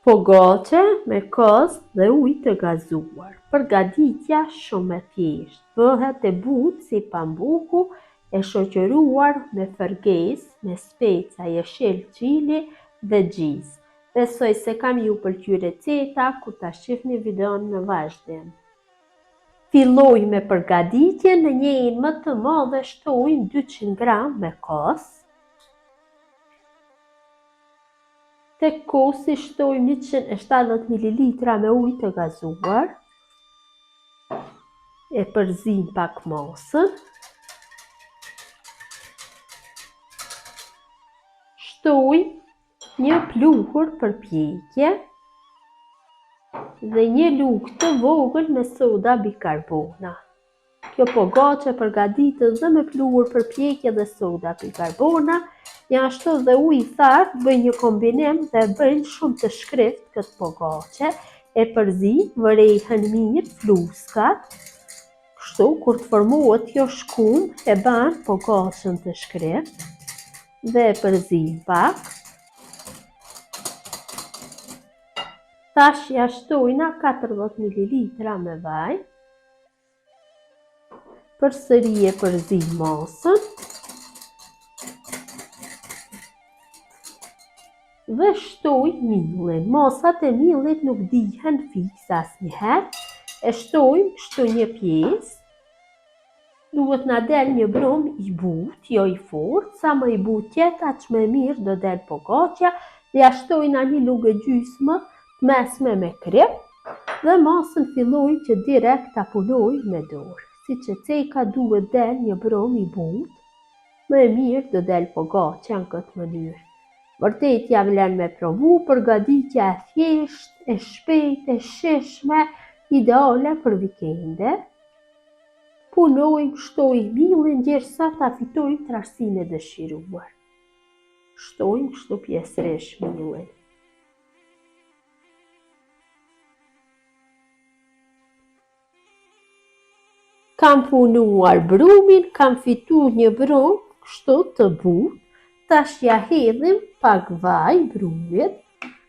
Pogače me kos dhe ujë të gazuar. Përgatitja shumë e thjeshtë. Bëhet e butë si pambuku e shoqëruar me fërges, me speca, jeshil çili dhe gjizë. Besoj se kam ju pëlqyer receta kur ta shihni videon në vazhdim. Filloj me përgatitjen. Në një enë më të madhe shtojmë 200 gram me kos. Tek kosi shtojmë 170 ml me ujë të gazuar. E përzim pak masën. Shtojmë një pluhur për pjekje dhe një lugë të vogël me soda bikarbona. Kjo pogače përgatitet dhe me pluhur për pjekje dhe soda bikarbona. Ja ashtu dhe ujë i thartë, bëj një kombinim dhe bëjnë shumë të shkript këtë pogače. E përzi, vërejhen mirë fluskat. Kështu, kur të formohet kjo shkum, e ban pogaçën të shkript. Dhe e përzi pak. Tash ja shtojna 40 ml me vaj. Përsëri e përzi masën. Dhe shtoj millin. Masat e millit nuk dihen fikse asnjëherë. E shtojmë kështu një pjesë. Duhet na del një brum i butë, jo i fortë. Sa më i butë jetë, aq më mirë do del pogaçja. Dhe ja shtojna një lugë gjysmë të mesme me krip. Dhe masën filloj që direkt ta punoj me dorë. Siç e ceka duhet del një brum i butë. Më e mirë do del pogaçja në këtë mënyrë. Vërtet ja vlen me provu, përgatitja e thjeshtë, e shpejtë, e shishme, ideale për vikende. Punojmë, shtojmë millin derisa ta fitojmë trashësinë e dëshiruar. Shtojmë kështu pjesërisht millin. Kam punuar brumin, kam fituar një brum kështu të butë. Tash ja hedhim pak vaj brumit.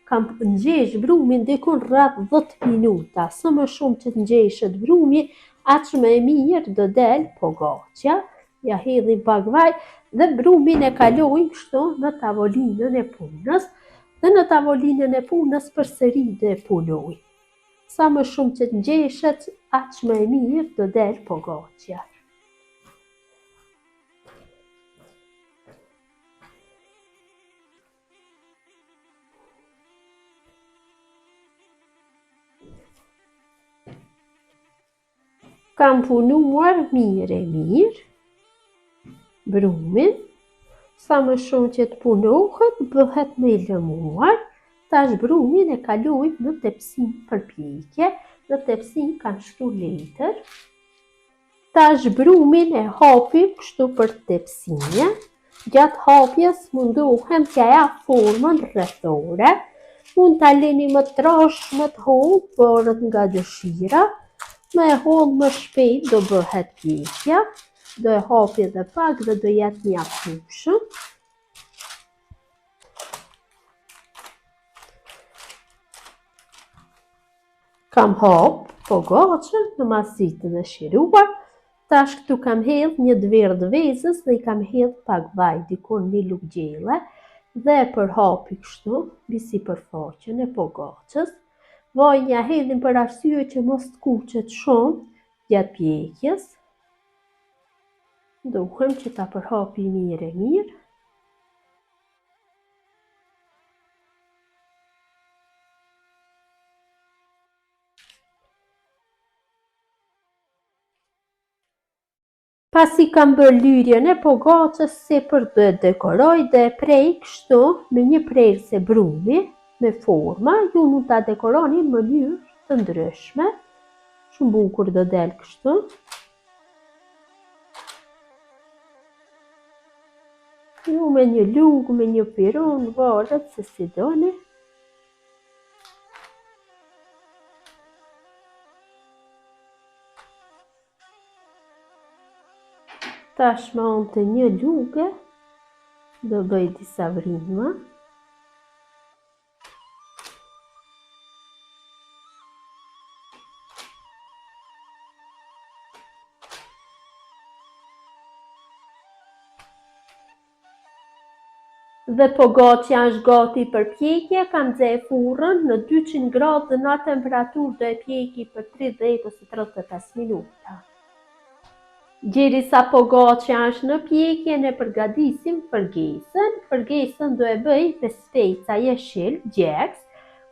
Kam nxesh brumin dikun rreth 10 minuta. Sa më shumë që të nxeshet brumi, aq më e mirë do del pogaçja. Ja hedhim pak vaj dhe brumin e kalojmë kështu në tavolinën e punës. Dhe në tavolinën e punës përsëri do e punoj. Sa më shumë që të nxeshet, aq më e mirë do del pogaçja. Kam punuar mirë brumin. Sa më shumë që të punohet, bëhet më i lëmuar. Tash brumin e kalojmë në tepsinë për pjekje. Në tepsinë kam shtu letër. Tash brumin e hapim kështu për tepsinë. Gjatë hapjes mundohem t'ja jap formën rrethore. Mund ta lini më trash, më të hollë, varet nga dëshira. Më e hollë më shpejt do bëhet pjekja. Do e hapi edhe pak dhe do jetë mjaftueshëm. Kam hap pogaçën në masitë të dëshiruar. Tash këtu kam hedh një dverë vezës dhe i kam hedh pak vaj, dikon një lugë gjelle. Dhe e përhapi kështu, mbi sipërfaqen e pogaçës. Vajin ja hedhim për arsye që mos të kuqet shumë gjatë pjekjes. Duhem që ta përhapi mirë. Pasi kam bërë lyrjen e pogaçës, sipër do e dekoroj dhe e prej kështu me një prerëse brumi me forma. Ju mund ta dekoroni në mënyrë të ndryshme. Shumë bukur do del kështu. Ju me një lugë, me një piron, varet se si doni. Tash me anë të një lugë do bëj disa vrima. Dhe pogaçja është gati për pjekje, kam nxjerr furrën në 200 gradë dhe në atë temperaturë do e pjeki për 30 ose 35 minuta. Derisa pogaçja është në pjekje, ne përgatisim përgesën. Përgesën do e bëj me speca jeshil, gjeks,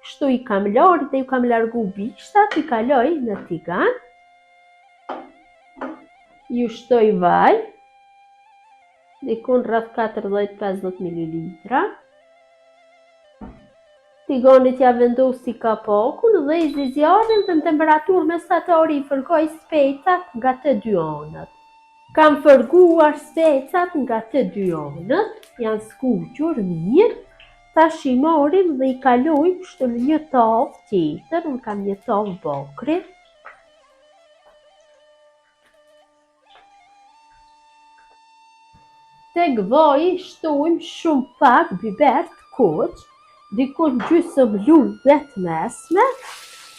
kështu i kam larë dhe ju kam largu bishtat, i kaloj në tigan. Ju shtoj vaj, dikun rreth 40-50 ml. Tiganit ja vendosi kapakun dhe i zi zjarrin dhe në temperaturë mesatare i fërgoj specat nga të dy anët. Kam fërguar specat nga të dy anët, janë skuqur mirë. Tash i marrim dhe i kalojmë kështu në një tavë tjetër, unë kam një tavë bakri. Tek vaji shtojmë shumë pak biber të kuq, dikun gjysmë lule të mesme,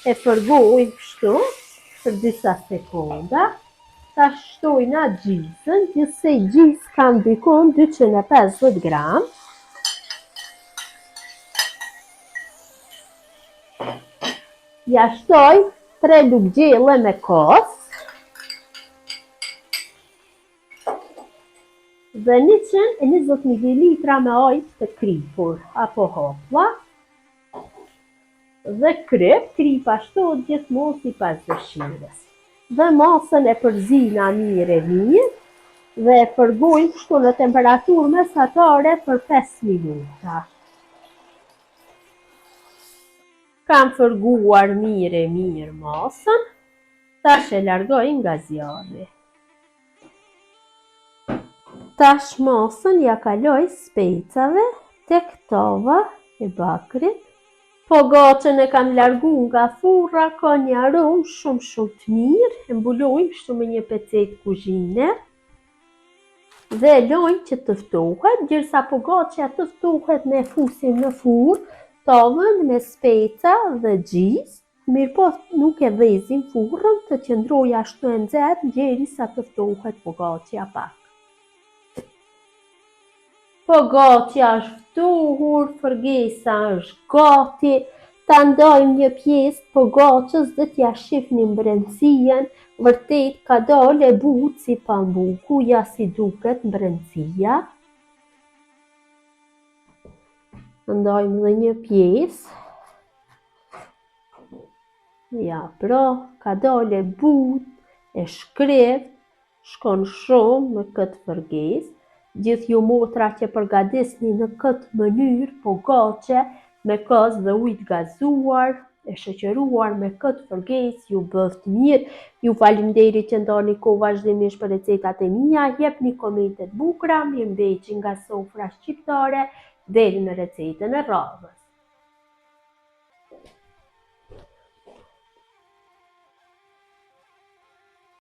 e fërgojmë kështu për disa sekonda. Tash shtojna gjizën, gjithsej gjizë kam dikun 250 gram. Ja shtoj 3 lugë gjelle me kos dhe 120 ml me ujë të kripur apo hoplla. Dhe kripa shtohet gjithmonë sipas dëshirës. Dhe masën e përzina mirë dhe e fërgojmë kështu në temperaturë mesatare për 5 minuta. Kam fërguar mirë masën, tash e largoj nga zjarri. Tash masën ja kaloj specave tek tava e bakrit. Pogaçën e kam largu nga furra, ka një aromë shumë të mirë, e mbulojmë kështu me një pecet kuzhine dhe e lojmë që të ftohet, derisa pogaçja të ftohet ne fusim në furrë tavën me speca dhe gjizë, mirëpo nuk e dhezim furrën të qëndrojë ashtu e nxehtë derisa të ftohet pogaçja pak. Pogaçja është ftuar, përgesa është gati, ta ndajmë një pjesë të pogaçës dhe t'ja shihnim brendësien, vërtet ka dalë e butë si pambuku, ja si duket brendësia. Ndajmë dhe një pjesë. Ja pra, ka dalë e butë, e shkrevët, shkon shumë me këtë përgesë. Gjithë ju motra që përgatisni në këtë mënyrë pogaçe me kos dhe ujë të gazuar, e shoqëruar me këtë përgesë, ju bëft mirë. Ju faleminderit që ndani kohë vazhdimisht për recetat e mia, jepni komente të bukura, mirëmbëjtje nga sofra shqiptare, deri në recetën e radhës.